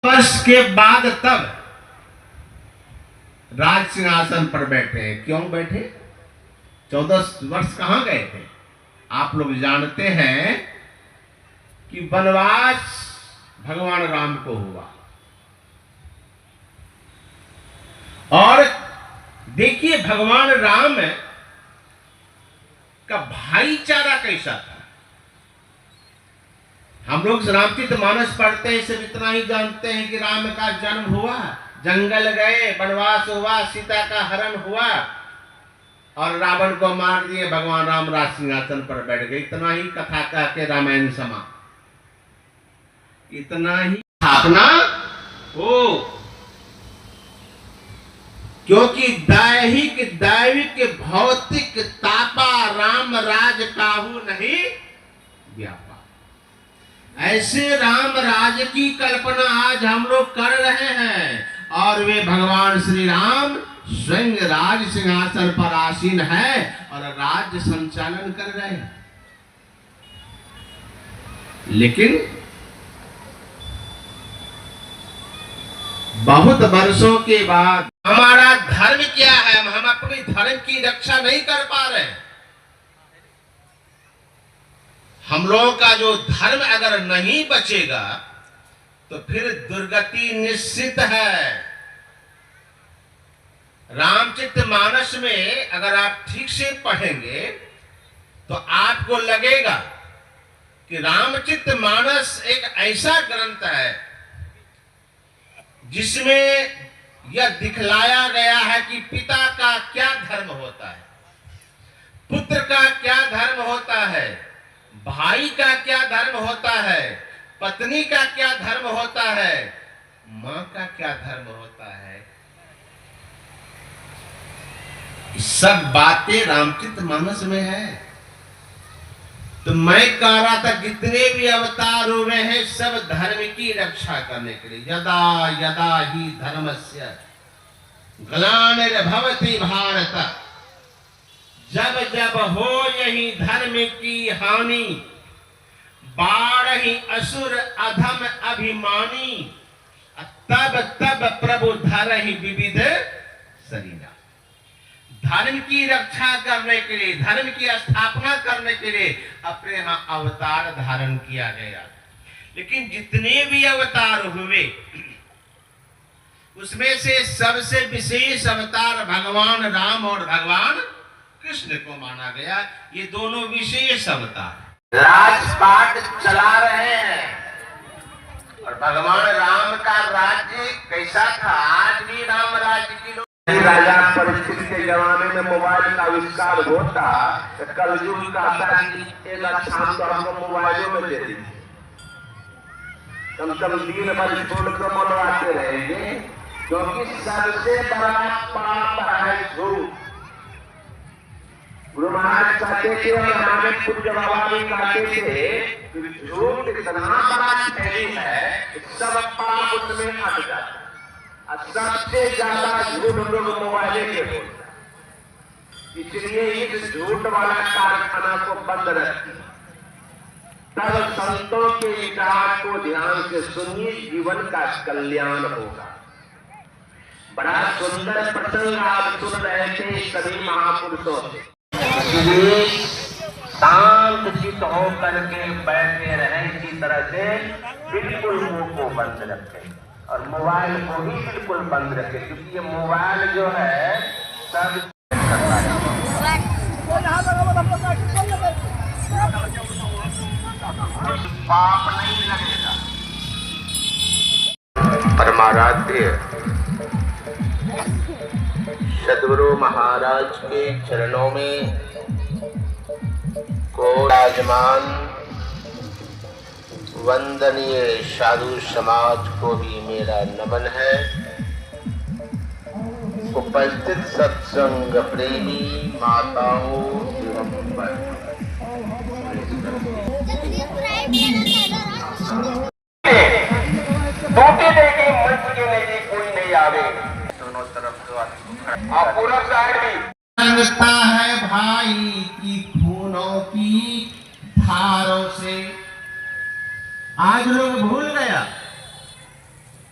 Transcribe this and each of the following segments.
वर्ष के बाद तब राज सिंहासन पर बैठे। क्यों बैठे? 14 वर्ष कहां गए थे? आप लोग जानते हैं कि वनवास भगवान राम को हुआ। और देखिए भगवान राम का भाईचारा कैसा था। हम लोग रामचरितमानस पढ़ते हैं, सिर्फ इतना ही जानते हैं कि राम का जन्म हुआ, जंगल गए, वनवास हुआ, सीता का हरण हुआ और रावण को मार दिए, भगवान राम राज सिंहासन पर बैठ गए। इतना ही कथा कह के रामायण समाप्त। इतना ही स्थापना हो, क्योंकि दैविक भौतिक तापा राम राज काहू नहीं व्यापा। ऐसे राम राज की कल्पना आज हम लोग कर रहे हैं और वे भगवान श्री राम स्वयं राज सिंहासन पर आसीन है और राज्य संचालन कर रहे हैं। लेकिन बहुत वर्षों के बाद हमारा धर्म क्या है? हम अपने धर्म की रक्षा नहीं कर पा रहे। हम लोगों का जो धर्म अगर नहीं बचेगा तो फिर दुर्गति निश्चित है। रामचरितमानस में अगर आप ठीक से पढ़ेंगे तो आपको लगेगा कि रामचरितमानस एक ऐसा ग्रंथ है जिसमें यह दिखलाया गया है कि पिता का क्या धर्म होता है, पुत्र का क्या धर्म होता है, भाई का क्या धर्म होता है, पत्नी का क्या धर्म होता है, मां का क्या धर्म होता है। सब बातें रामचरितमानस में है। तो मैं कह रहा था जितने भी अवतार हुए हैं सब धर्म की रक्षा करने के लिए। यदा यदा ही धर्मस्य ग्लानिर्भवति भारत, जब जब हो यही धर्म की हानि, बाढ़ असुर अधम अभिमानी, तब तब प्रभु धर ही विविध शरीरा। धर्म की रक्षा करने के लिए, धर्म की स्थापना करने के लिए अपने यहाँ अवतार धारण किया गया। लेकिन जितने भी अवतार हुए उसमें से सबसे विशेष अवतार भगवान राम और भगवान कृष्ण को माना गया। ये दोनों विशेष अवतार राजपाट चला रहे हैं। और भगवान राम का राज्य कैसा था? आज भी राम राज्य की राजा परीक्षित के जमाने में मोबाइल का आविष्कार होता तो कलयुग का एक शाम तो हमको मोबाइलों में दे दी, कम से कम दिन भर छोड़ कर मनवाते रहेंगे, क्योंकि सबसे बड़ा पाप है झूठ। गुरु महाराज कहते थे और हमारे पूज्य बाबा भी कहते थे, झूठ इतना बड़ा शैली है सब पाप उसमें अट जाता है। सबसे ज्यादा झूठ लोग मोबाइल के बोलते हैं, इसलिए इस झूठ वाला कारखाना को बंद रखिए। तब संतों के विचार को ध्यान से सुनिए, जीवन का कल्याण होगा। बड़ा सुंदर प्रसंग आप सुन रहे थे सभी महापुरुषों से। इसलिए शांत चित्त होकर के बैठे रहे, इसी तरह से बिल्कुल मुंह को बंद रखें और मोबाइल को भी बिल्कुल बंद रखें, क्योंकि ये मोबाइल जो है सब करता है। पाप नहीं लगेगा। परमाराध्य सद्गुरु महाराज के चरणों में को विराजमान वंदनीय साधु समाज को भी मेरा नमन है। उपस्थित सत्संग प्रेमी माताओं एवं टूटे देगी मंच के नहीं कोई नहीं आवे। दोनों तरफ आप पूरा साइड भी लगता है भाई की खूनों की धारों से। आज लोग भूल गया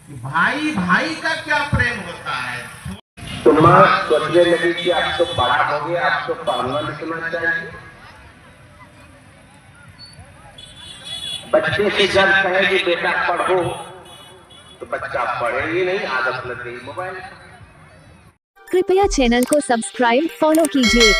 कि भाई भाई का क्या प्रेम होता है। तो माँ सोचने लगी कि आप तो बड़ा हो गए, आप तो पढ़ना लिखना चाहिए। बच्चे से जब कहे कि बेटा पढ़ो तो बच्चा पढ़ेगी नहीं, आदत लग गई मोबाइल। कृपया चैनल को सब्सक्राइब फॉलो कीजिए।